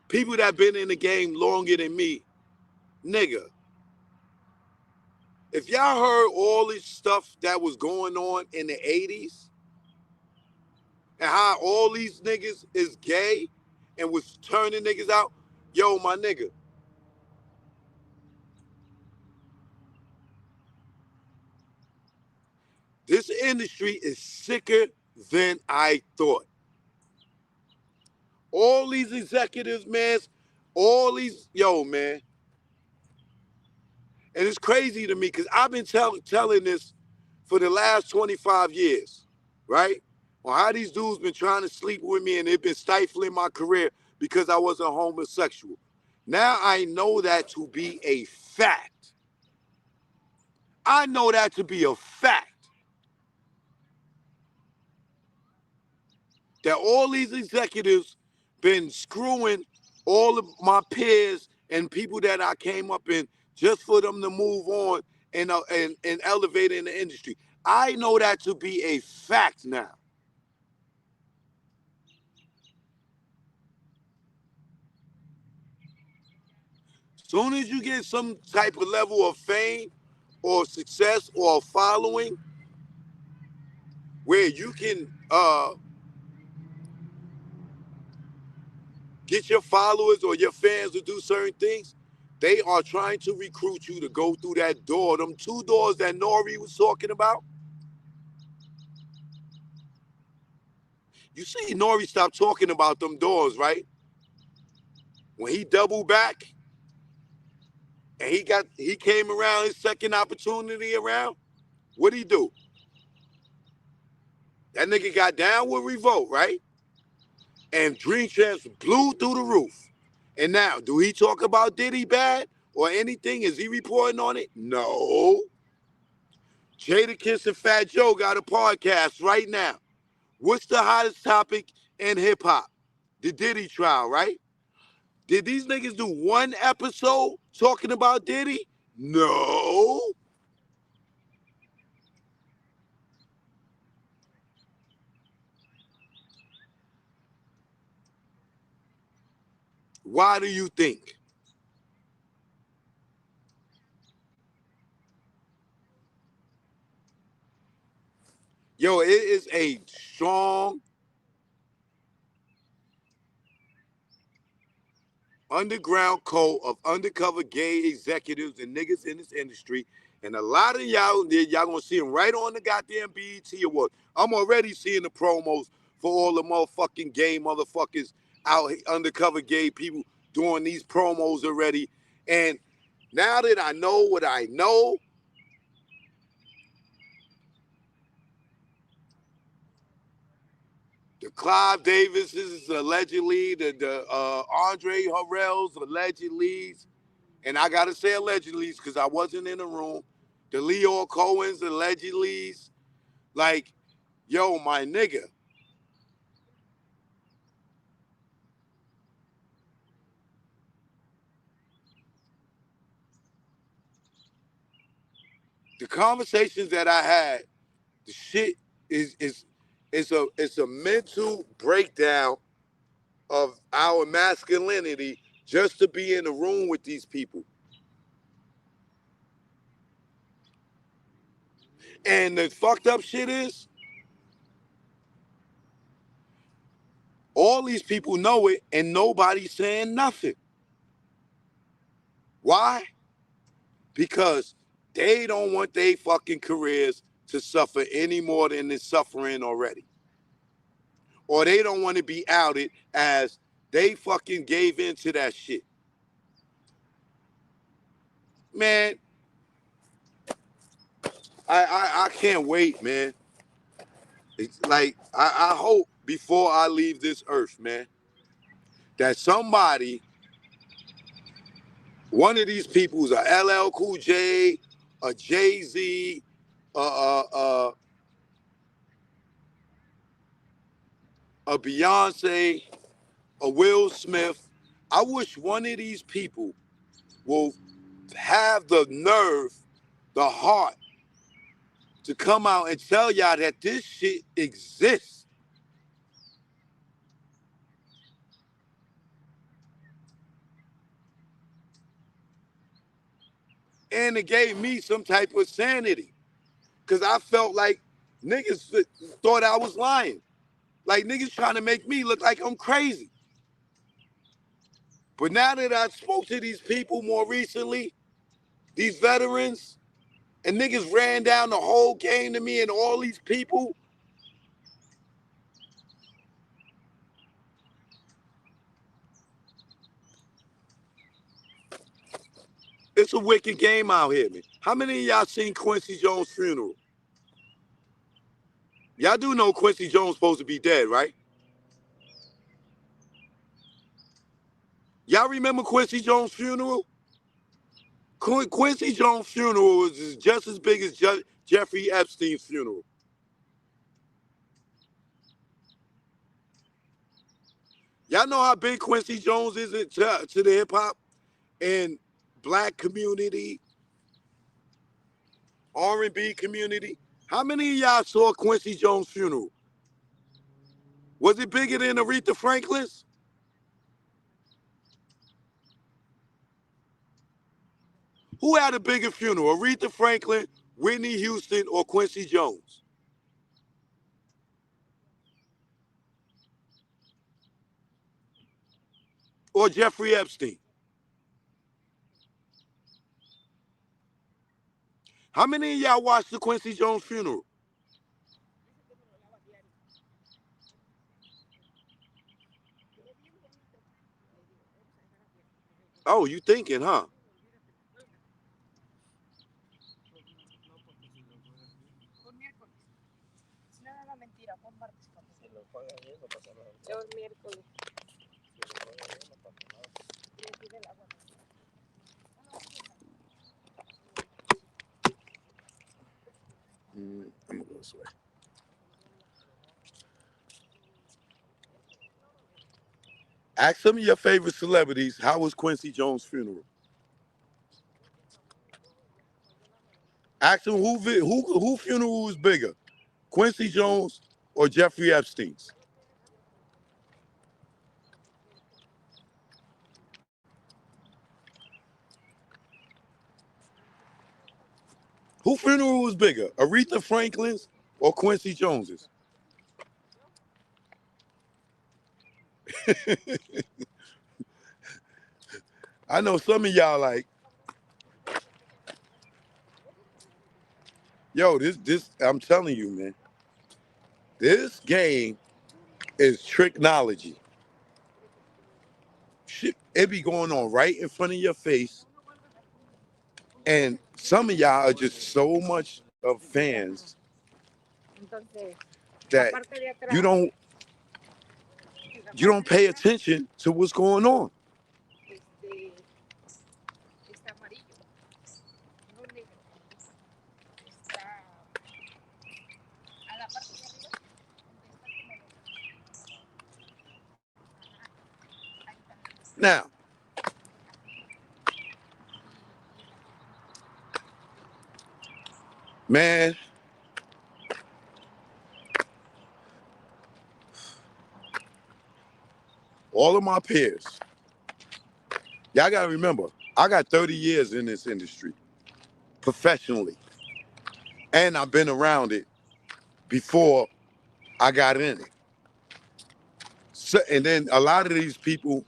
People that been in the game longer than me, nigga. If y'all heard all this stuff that was going on in the 80s and how all these niggas is gay and was turning niggas out, yo, my nigga, this industry is sicker than I thought. All these executives, man, all these, yo, man. And it's crazy to me because I've been telling this for the last 25 years, right? On how these dudes been trying to sleep with me and they've been stifling my career because I was a homosexual. Now I know that to be a fact. I know that to be a fact. That all these executives been screwing all of my peers and people that I came up in just for them to move on and elevate in the industry. I know that to be a fact now. Soon as you get some type of level of fame or success or following where you can get your followers or your fans to do certain things, they are trying to recruit you to go through that door. Them two doors that Nori was talking about. You see, Nori stopped talking about them doors, right? When he doubled back and he came around his second opportunity around, what'd he do? That nigga got down with Revolt, right? And Dream Champs blew through the roof. And now, do he talk about Diddy bad or anything? Is he reporting on it? No. Jadakiss and Fat Joe got a podcast right now. What's the hottest topic in hip hop? The Diddy trial, right? Did these niggas do one episode talking about Diddy? No. Why do you think? Yo, it is a strong underground cult of undercover gay executives and niggas in this industry. And a lot of y'all gonna see them right on the goddamn BET Awards. I'm already seeing the promos for all the motherfucking gay motherfuckers out here, undercover gay people doing these promos already. And now that I know what I know, the Clive Davis is allegedly, the Andre Harrell's allegedly, and I gotta say allegedly because I wasn't in the room. The Leo Cohen's allegedly, like, yo, my nigga. The conversations that I had, the shit is a mental breakdown of our masculinity just to be in the room with these people. And the fucked up shit is, all these people know it and nobody's saying nothing. Why? Because they don't want their fucking careers to suffer any more than it's suffering already. Or they don't want to be outed as they fucking gave into that shit. Man, I can't wait, man. It's like I hope before I leave this earth, man, that somebody, one of these people, is a LL Cool J, a Jay Z, a Beyonce, a Will Smith. I wish one of these people will have the nerve, the heart to come out and tell y'all that this shit exists. And it gave me some type of sanity. Because I felt like niggas thought I was lying. Like niggas trying to make me look like I'm crazy. But now that I spoke to these people more recently, these veterans, and niggas ran down the whole game to me and all these people, it's a wicked game out here, man. How many of y'all seen Quincy Jones' funeral? Y'all do know Quincy Jones supposed to be dead, right? Y'all remember Quincy Jones' funeral? Quincy Jones' funeral was just as big as Jeffrey Epstein's funeral. Y'all know how big Quincy Jones is to the hip hop and black community, R&B community? How many of y'all saw Quincy Jones' funeral? Was it bigger than Aretha Franklin's? Who had a bigger funeral, Aretha Franklin, Whitney Houston, or Quincy Jones? Or Jeffrey Epstein? How many of y'all watched the Quincy Jones funeral? Oh, you thinking, huh? I'm gonna go this way. Ask some of your favorite celebrities, how was Quincy Jones' funeral? Ask them who funeral was bigger, Quincy Jones or Jeffrey Epstein's? Who funeral was bigger, Aretha Franklin's or Quincy Jones's? I know some of y'all like, yo, this I'm telling you, man, this game is tricknology. Shit, it be going on right in front of your face. And some of y'all are just so much of fans that you don't pay attention to what's going on. Now, man, all of my peers, y'all gotta remember, I got 30 years in this industry professionally, and I've been around it before I got in it. So, and then a lot of these people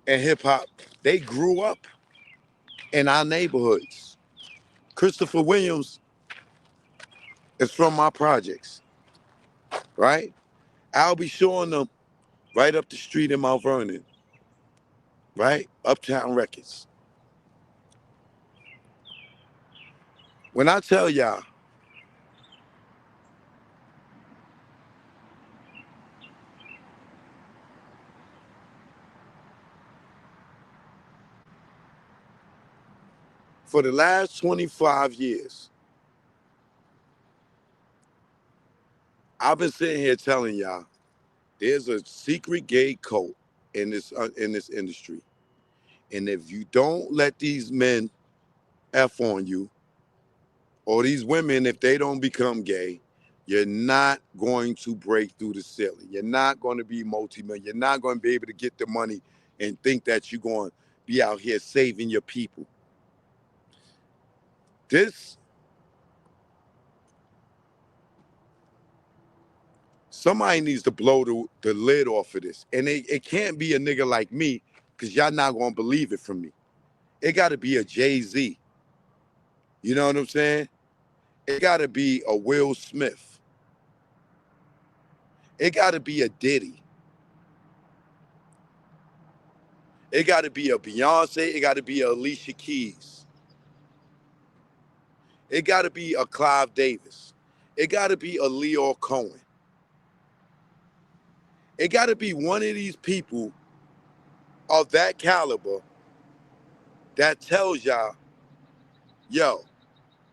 in hip hop, they grew up in our neighborhoods. Christopher Williams is from my projects, right? I'll be showing them right up the street in Mount Vernon, right? Uptown Records. When I tell y'all, for the last 25 years, I've been sitting here telling y'all, there's a secret gay cult in this industry. And if you don't let these men F on you, or these women, if they don't become gay, you're not going to break through the ceiling. You're not going to be multi-million. You're not going to be able to get the money and think that you're going to be out here saving your people. This, somebody needs to blow the lid off of this. And it can't be a nigga like me, because y'all not going to believe it from me. It got to be a Jay-Z. You know what I'm saying? It got to be a Will Smith. It got to be a Diddy. It got to be a Beyonce. It got to be a Alicia Keys. It got to be a Clive Davis. It got to be a Leo Cohen. It got to be one of these people of that caliber that tells y'all, yo,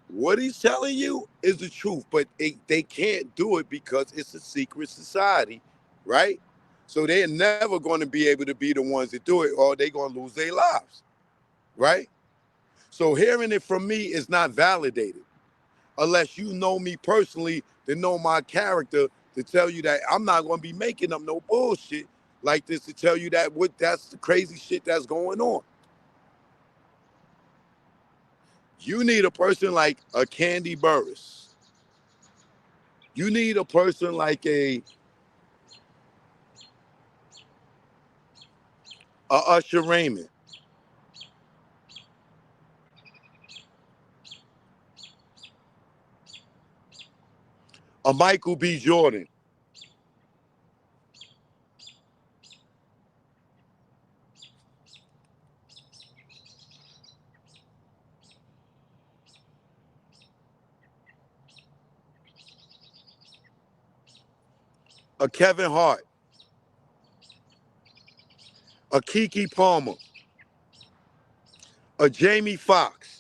what he's telling you is the truth, but they can't do it because it's a secret society, right? So they're never going to be able to be the ones that do it, or they're going to lose their lives, right? So hearing it from me is not validated unless you know me personally, to know my character, to tell you that I'm not going to be making up no bullshit like this, to tell you that that's the crazy shit that's going on. You need a person like a Kandi Burruss. You need a person like a Usher Raymond. A Michael B. Jordan. A Kevin Hart. A Keke Palmer. A Jamie Foxx.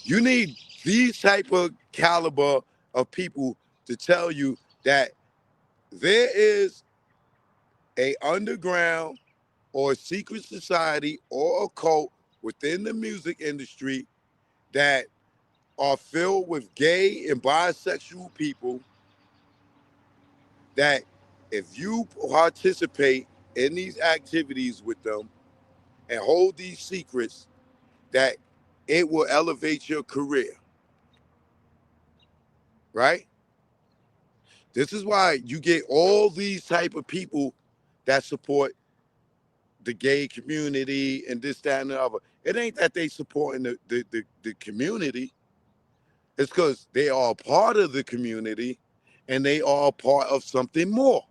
You need these type of caliber of people to tell you that there is a underground or a secret society or a cult within the music industry that are filled with gay and bisexual people, that if you participate in these activities with them and hold these secrets, that it will elevate your career, right? This is why you get all these type of people that support the gay community and this, that, and the other. It ain't that they supporting the community. It's because they are a part of the community and they are a part of something more.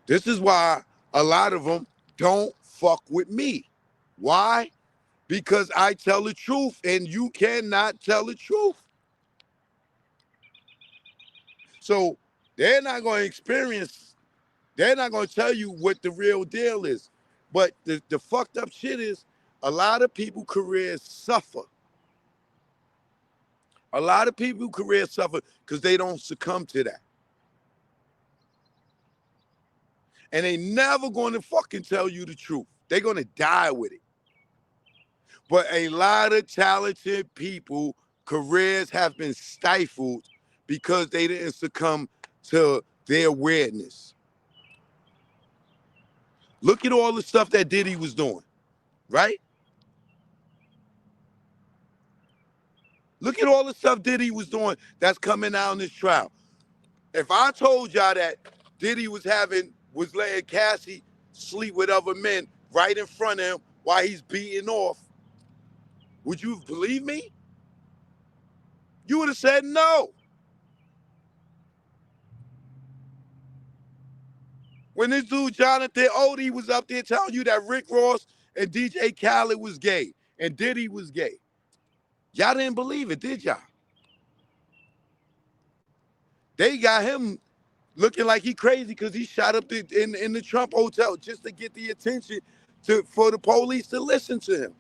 This is why a lot of them don't fuck with me. Why? Because I tell the truth and you cannot tell the truth. So they're not going to experience, they're not going to tell you what the real deal is. But the fucked up shit is a lot of people careers suffer. A lot of people careers suffer because they don't succumb to that. And they never going to fucking tell you the truth. They're going to die with it. But a lot of talented people, careers have been stifled because they didn't succumb to their weirdness. Look at all the stuff that Diddy was doing, right? Look at all the stuff Diddy was doing that's coming out in this trial. If I told y'all that Diddy was letting Cassie sleep with other men right in front of him while he's beating off, would you believe me? You would have said no. When this dude Jonathan Odie was up there telling you that Rick Ross and DJ Khaled was gay and Diddy was gay, y'all didn't believe it, did y'all? They got him looking like he crazy because he shot up in the Trump Hotel just to get the attention for the police to listen to him.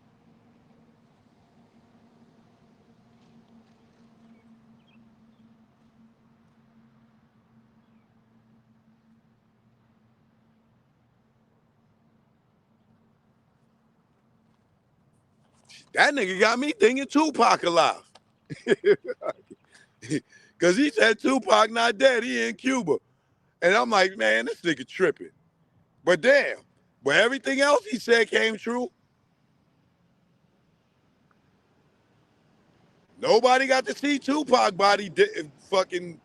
That nigga got me thinking Tupac alive. Because he said Tupac not dead. He in Cuba. And I'm like, man, this nigga tripping. But damn, but everything else he said came true. Nobody got to see Tupac body fucking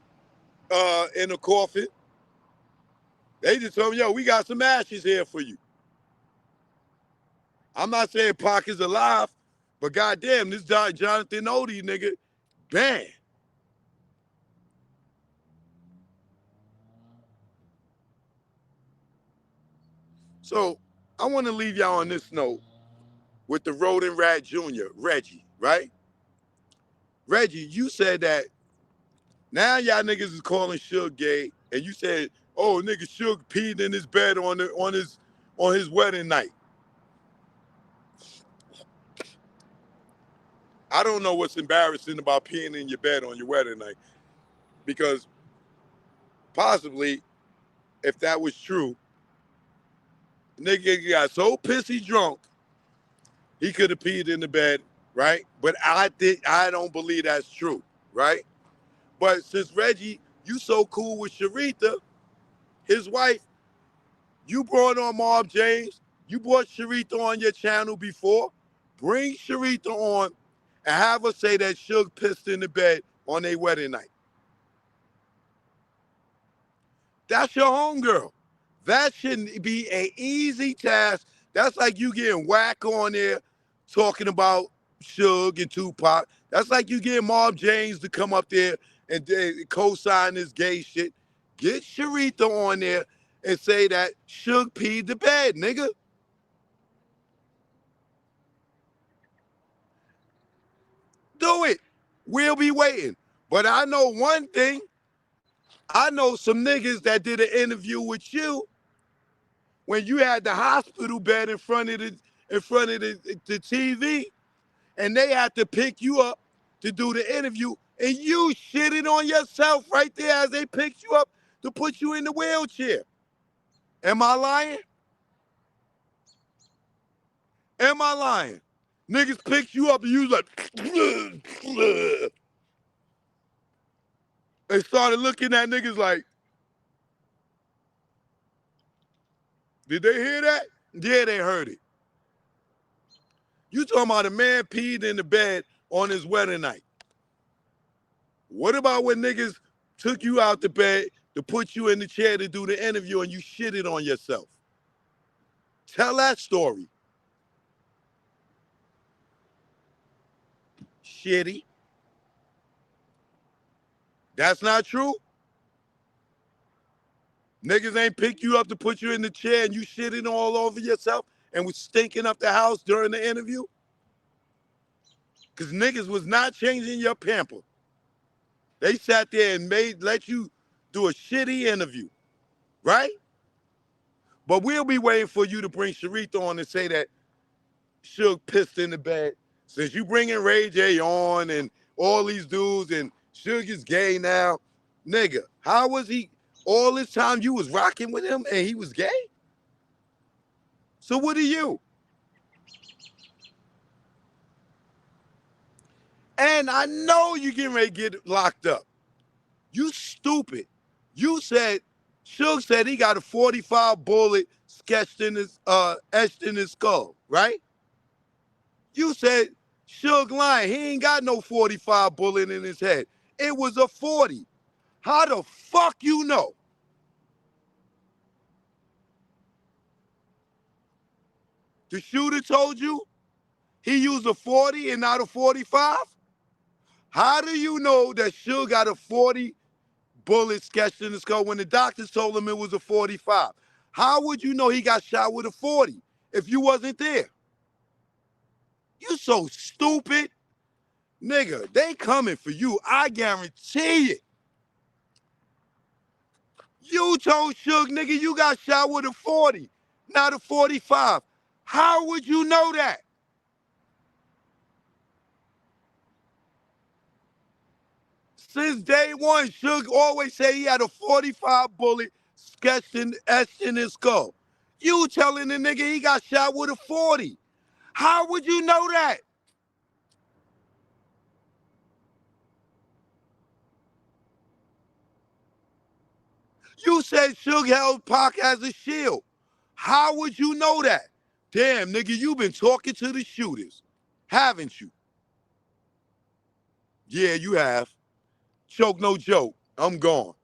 in a coffin. They just told me, yo, we got some ashes here for you. I'm not saying Pac is alive, but goddamn, this Jonathan Odie nigga, bang. So I want to leave y'all on this note with the Rodent Rat Jr., Reggie, right? Reggie, you said that now y'all niggas is calling Suge gay, and you said, oh, nigga, Suge peed in his bed on his wedding night. I don't know what's embarrassing about peeing in your bed on your wedding night, because possibly, if that was true, nigga got so pissy drunk, he could have peed in the bed, right? But I don't believe that's true, right? But since Reggie, you so cool with Sharitha, his wife, you brought on Marv James, you brought Sharitha on your channel before. Bring Sharitha on and have her say that Suge pissed in the bed on their wedding night. That's your homegirl. That shouldn't be an easy task. That's like you getting Whack on there talking about Suge and Tupac. That's like you getting Marv James to come up there and co-sign this gay shit. Get Sharitha on there and say that Suge peed the bed, nigga. Do it. We'll be waiting. But I know one thing. I know some niggas that did an interview with you when you had the hospital bed in front of the TV, and they had to pick you up to do the interview, and you shitted on yourself right there as they picked you up to put you in the wheelchair. Am I lying? Am I lying? Niggas picked you up and you was like, they started looking at niggas like, did they hear that? Yeah, they heard it. You talking about a man peed in the bed on his wedding night. What about when niggas took you out the bed to put you in the chair to do the interview and you shitted on yourself? Tell that story. Shitty. That's not true? Niggas ain't pick you up to put you in the chair and you shitting all over yourself and was stinking up the house during the interview? Because niggas was not changing your pamper. They sat there and let you do a shitty interview, right? But we'll be waiting for you to bring Sharitha on and say that Suge pissed in the bed. Since you bringing Ray J on and all these dudes and Suge is gay now, nigga, how was he all this time you was rocking with him and he was gay? So what are you? And I know you getting ready to get locked up. You stupid. You said, Suge said he got a 45 bullet sketched in his, etched in his skull, right? You said Suge lying. He ain't got no 45 bullet in his head. It was a 40. How the fuck you know? The shooter told you he used a 40 and not a 45? How do you know that Suge got a 40 bullet sketched in his skull when the doctors told him it was a 45? How would you know he got shot with a 40 if you wasn't there? You so stupid. Nigga, they coming for you. I guarantee it. You told Suge, nigga, you got shot with a 40, not a 45. How would you know that? Since day one, Suge always said he had a 45 bullet sketched and etched in his skull. You telling the nigga he got shot with a 40. How would you know that? You said Suge held Pac as a shield. How would you know that? Damn, nigga, you been talking to the shooters, haven't you? Yeah, you have. Choke no joke. I'm gone.